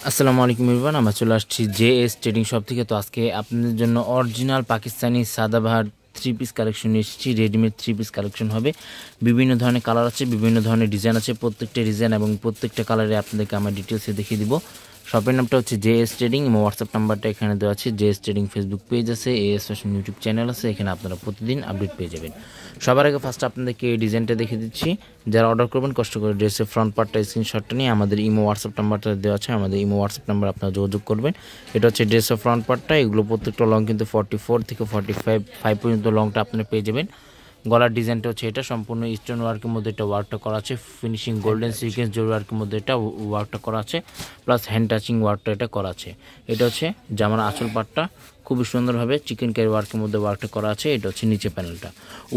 আসসালামু আলাইকুম এভরিওয়ান, আমরা চলে আসছি জেএস ট্রেডিং শপ থেকে। তো আজকে আপনাদের জন্য original Pakistani Sadabahar three piece collection এসেছি। রেডিমেড থ্রি পিস কালেকশন হবে, বিভিন্ন ধরনের কালার আছে, বিভিন্ন ধরনের ডিজাইন আছে। প্রত্যেকটা ডিজাইন এবং প্রত্যেকটা কালারে আপনাদেরকে আমার ডিটেলসে দেখিয়ে দিব। শপের নামটা হচ্ছে জেএস ট্রেডিং এবং হোয়াটসঅ্যাপ নাম্বারটা এখানে দেওয়া আছে। জেএস ট্রেডিং ফেসবুক পেজ আছে, এএস ফ্যাশন ইউটিউব চ্যানেল আছে, এখানে আপনারা প্রতিদিন আপডেট পেয়ে যাবেন। সবার আগে ফার্স্ট আপনাদেরকে এই ডিজাইনটা দেখিয়ে দিচ্ছি। যারা অর্ডার করবেন কষ্ট করে ড্রেসের ফ্রন্ট পার্টটা স্ক্রিনশটটা নিয়ে আমাদের ইমো হোয়াটসঅ্যাপ নাম্বারটা দেওয়া আছে, আমাদের ইমো হোয়াটসঅ্যাপ নাম্বার আপনারা যোগাযোগ করবেন। এটা হচ্ছে ড্রেসের ফ্রন্ট পার্টটা। এগুলো প্রত্যেকটা লং কিন্তু 44 থেকে 45 পর্যন্ত লংটা আপনারা পেয়ে যাবেন। গলার ডিজাইনটা হচ্ছে এটা সম্পূর্ণ স্টোন ওয়ার্কের মধ্যে এটা ওয়ার্কটা করা আছে। ফিনিশিং গোল্ডেন সিকোয়েন্স জরি ওয়ার্কের মধ্যে এটা ওয়ার্কটা করা আছে, প্লাস হ্যান্ড টাচিং ওয়ার্কটা এটা করা আছে। এটা হচ্ছে জামার আঁচল পাটটা, খুবই সুন্দরভাবে চিকেন কারি ওয়ার্কের মধ্যে ওয়ার্কটা করা আছে। এটা হচ্ছে নিচে প্যানেলটা।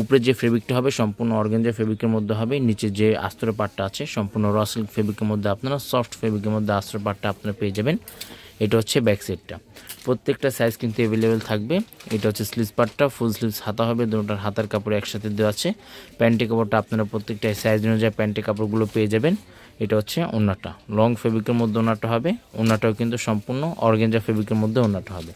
উপরে যে ফেব্রিকটা হবে সম্পূর্ণ অর্গানজা ফেব্রিকের মধ্যে হবে। নিচে যে আস্তর পাটটা আছে সম্পূর্ণ র সিল্ক ফেব্রিকের মধ্যে আপনারা সফট ফেব্রিকের মধ্যে আস্তর পাটটা আপনারা পেয়ে যাবেন। এটা হচ্ছে ব্যাক সাইডটা। প্রত্যেকটা সাইজ কিন্তু অ্যাভেলেবেল থাকবে। এটা হচ্ছে স্লিভস পার্টটা, ফুল স্লিভস হাতা হবে, দুটোটার হাতার কাপড় একসাথে দেওয়া আছে। প্যান্টের কাপড়টা আপনারা প্রত্যেকটা সাইজ অনুযায়ী প্যান্টের কাপড়গুলো পেয়ে যাবেন। এটা হচ্ছে ওড়নাটা, লং ফেব্রিকের মধ্যে ওড়নাটা হবে। ওড়নাটাও কিন্তু সম্পূর্ণ অর্গানজা ফেব্রিকের মধ্যে ওড়নাটা হবে।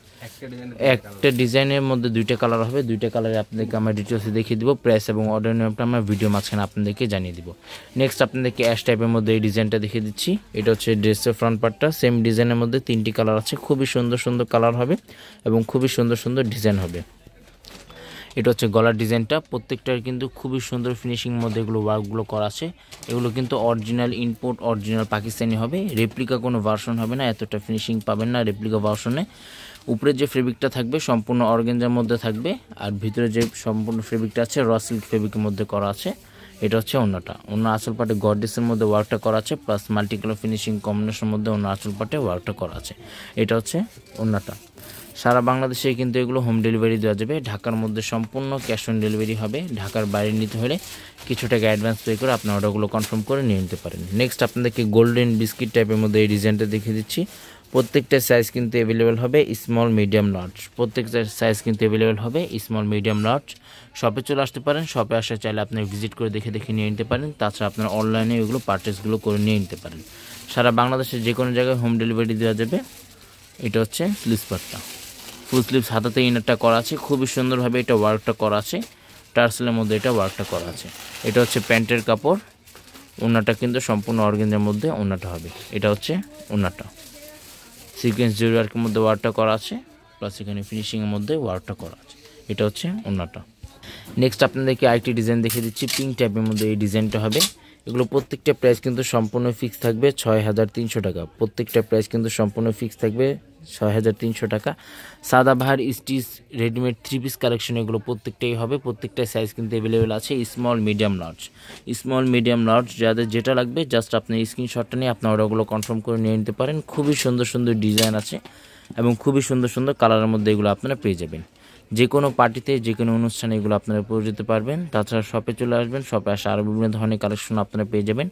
একটা ডিজাইনের মধ্যে দুইটা কালার হবে, দুইটা কালারে আপনাদেরকে আমরা ডিটেলসে দেখিয়ে দিব। প্রাইস এবং অর্ডার নিয়মটা আমরা ভিডিও মাঝখানে আপনাদেরকে জানিয়ে দিব। নেক্সট আপনাদেরকে অ্যাশ টাইপের মধ্যে এই ডিজাইনটা দেখিয়ে দিচ্ছি। এটা হচ্ছে ড্রেসের ফ্রন্ট পার্টটা। সেম ডিজাইনের মধ্যে তিনটি কালার আছে, খুবই সুন্দর সুন্দর কালার হবে এবং খুবই সুন্দর সুন্দর ডিজাইন হবে। এটা হচ্ছে গলার ডিজাইনটা। প্রত্যেকটার কিন্তু খুবই সুন্দর ফিনিশিং মধ্যে এগুলো ওয়ার্কগুলো করা আছে। এগুলো কিন্তু অরিজিনাল ইম্পোর্ট, অরিজিনাল পাকিস্তানি হবে, রেপ্লিকা কোনো ভার্সন হবে না। এতটা ফিনিশিং পাবেন না রেপ্লিকা ভার্সনে। উপরে যে ফেব্রিকটা থাকবে সম্পূর্ণ অর্গানজার মধ্যে থাকবে, আর ভিতরে যে সম্পূর্ণ ফেব্রিকটা আছে র সিল্ক ফেব্রিকের মধ্যে করা আছে। এটা হচ্ছে ওড়নাটা। অন্য আঁচল পাটে গর্ডেসের মধ্যে ওয়ার্কটা করা আছে, প্লাস মাল্টি কালার ফিনিশিং কম্বিনেশনের মধ্যে অন্য আঁচল পাটে ওয়ার্কটা করা আছে। এটা হচ্ছে ওড়নাটা। সারা বাংলাদেশে কিন্তু এগুলো হোম ডেলিভারি দেওয়া যাবে। ঢাকার মধ্যে সম্পূর্ণ ক্যাশ অন ডেলিভারি হবে। ঢাকার বাইরে নিতে হলে কিছু টাকা অ্যাডভান্স পে করে আপনার অর্ডারগুলো কনফার্ম করে নিয়ে নিতে পারেন। নেক্সট আপনাদেরকে গোল্ডেন বিস্কিট টাইপের মধ্যে এই ডিজাইনটা দেখিয়ে দিচ্ছি। প্রত্যেকটা সাইজ কিন্তু অ্যাভেলেবেল হবে, স্মল মিডিয়াম লার্জ। প্রত্যেকটা সাইজ কিন্তু অ্যাভেলেবেল হবে, স্মল মিডিয়াম লার্জ। শপে চলে আসতে পারেন, শপে আসা চাইলে আপনি ভিজিট করে দেখে দেখে নিয়ে নিতে পারেন। তাছাড়া আপনার অনলাইনে এগুলো পারচেসগুলো করে নিয়ে নিতে পারেন। সারা বাংলাদেশের যে কোনো জায়গায় হোম ডেলিভারি দেওয়া যাবে। এটা হচ্ছে স্লিভস পার্টটা, ফুল স্লিভস হাতাতে ইনারটা করা আছে, খুবই সুন্দরভাবে এটা ওয়ার্কটা করা আছে। টার্সেলের মধ্যে এটা ওয়ার্কটা করা আছে। এটা হচ্ছে প্যান্টের কাপড়। ওড়নাটা কিন্তু সম্পূর্ণ অর্গানজার মধ্যে ওড়নাটা হবে। এটা হচ্ছে ওড়নাটা, সিকোয়েন্স জরি ওয়ার্কের মধ্যে ওয়ার্কটা করা আছে, প্লাস এখানে ফিনিশিংয়ের মধ্যে ওয়ার্কটা করা আছে। এটা হচ্ছে ওড়নাটা। নেক্সট আপনাদেরকে আরেকটি ডিজাইন দেখিয়ে দিচ্ছি। পিঙ্ক টাইপের মধ্যে এই ডিজাইনটা হবে। এগুলো প্রত্যেকটা প্রাইস কিন্তু সম্পূর্ণ ফিক্স থাকবে 6300 টাকা। প্রত্যেকটা প্রাইস কিন্তু সম্পূর্ণ ফিক্স থাকবে 6300 টাকা। Sadabahar stitch readymade three piece collection এগুলো প্রত্যেকটাই হবে। প্রত্যেকটা সাইজ কিন্তু অ্যাভেলেবেল আছে, small medium large. Small medium large যাদের যেটা লাগবে জাস্ট আপনি স্ক্রিনশটটা নিয়ে আপনার অর্ডারগুলো কনফার্ম করে নিয়ে নিতে পারেন। খুবই সুন্দর সুন্দর ডিজাইন আছে এবং খুবই সুন্দর সুন্দর কালারের মধ্যে এগুলো আপনারা পেয়ে যাবেন। যে কোনো পার্টিতে, যে কোনো অনুষ্ঠানে এগুলো আপনারা পরে যেতে পারবেন। তাছাড়া শপে চলে আসবেন, শপে আসা আরও বিভিন্ন ধরনের কালেকশন আপনারা পেয়ে যাবেন।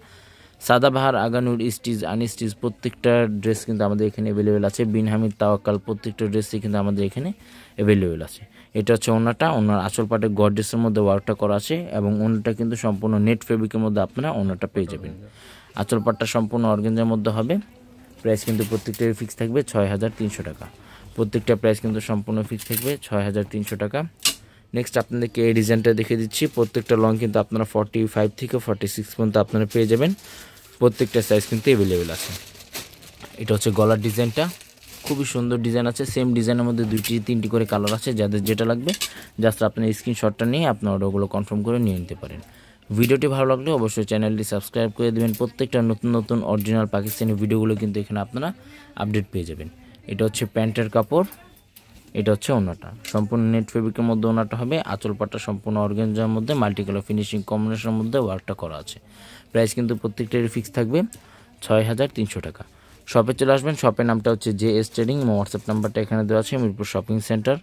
সাদাবাহার, আগানুর, স্টিচ, আনস্টিচ প্রত্যেকটা ড্রেস কিন্তু আমাদের এখানে অ্যাভেলেবেল আছে। বিন হামিদ, তাওয়াক্কাল প্রত্যেকটা ড্রেসই কিন্তু আমাদের এখানে অ্যাভেলেবেল আছে। এটা হচ্ছে ওড়নাটা। ওড়নার আঁচল পাটে গর্ডেসের মধ্যে ওয়ার্কটা করা আছে এবং ওড়নাটা কিন্তু সম্পূর্ণ নেট ফেব্রিকের মধ্যে আপনারা ওড়নাটা পেয়ে যাবেন। আঁচল পাটটা সম্পূর্ণ অর্গানজার মধ্যে হবে। প্রাইস কিন্তু প্রত্যেকটার ফিক্স থাকবে 6300 টাকা। প্রত্যেকটা প্রাইস কিন্তু সম্পূর্ণ ফিক্স থাকবে 6300 টাকা। নেক্সট আপনাদেরকে এই ডিজাইনটা দেখিয়ে দিচ্ছি। প্রত্যেকটা লং কিন্তু আপনারা 45 থেকে 46 পর্যন্ত আপনারা পেয়ে যাবেন। প্রত্যেকটা সাইজ কিন্তু অ্যাভেলেবেল আছে। এটা হচ্ছে গলার ডিজাইনটা, খুবই সুন্দর ডিজাইন আছে। সেম ডিজাইনের মধ্যে দুইটি তিনটি করে কালার আছে। যাদের যেটা লাগবে জাস্ট আপনার স্ক্রিনশটটা নিয়ে আপনার অর্ডারগুলো কনফার্ম করে নিয়ে নিতে পারেন। ভিডিওটি ভালো লাগলে অবশ্যই চ্যানেলটি সাবস্ক্রাইব করে দেবেন। প্রত্যেকটা নতুন নতুন অরিজিনাল পাকিস্তানি ভিডিওগুলো কিন্তু এখানে আপনারা আপডেট পেয়ে যাবেন। এটা হচ্ছে প্যান্টের কাপড়। এটা হচ্ছে ওড়নাটা, সম্পূর্ণ নেট ফেব্রিকের মধ্যে ওড়নাটা হবে। আঁচল পাটটা সম্পূর্ণ অর্গানজার মধ্যে মাল্টি কালার ফিনিশিং কম্বিনেশনের মধ্যে ওয়ার্কটা করা আছে। প্রাইস কিন্তু প্রত্যেকটারই ফিক্স থাকবে 6300 টাকা। শপে চলে আসবেন। শপের নামটা হচ্ছে জেএস ট্রেডিং এবং হোয়াটসঅ্যাপ নাম্বারটা এখানে দেওয়া আছে। Mirpur shopping centre,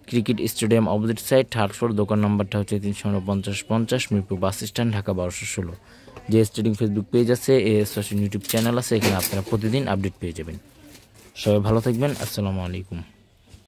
cricket stadium opposite side, third floor. দোকান নাম্বারটা হচ্ছে 34950 Mirpur bus stand, Dhaka 1216। JS trading Facebook page আছে, এএস ফ্যাশন ইউটিউব চ্যানেল আছে, এখানে আপনারা প্রতিদিন আপডেট পেয়ে যাবেন। সবাই ভালো থাকবেন। আসসালামু আলাইকুম।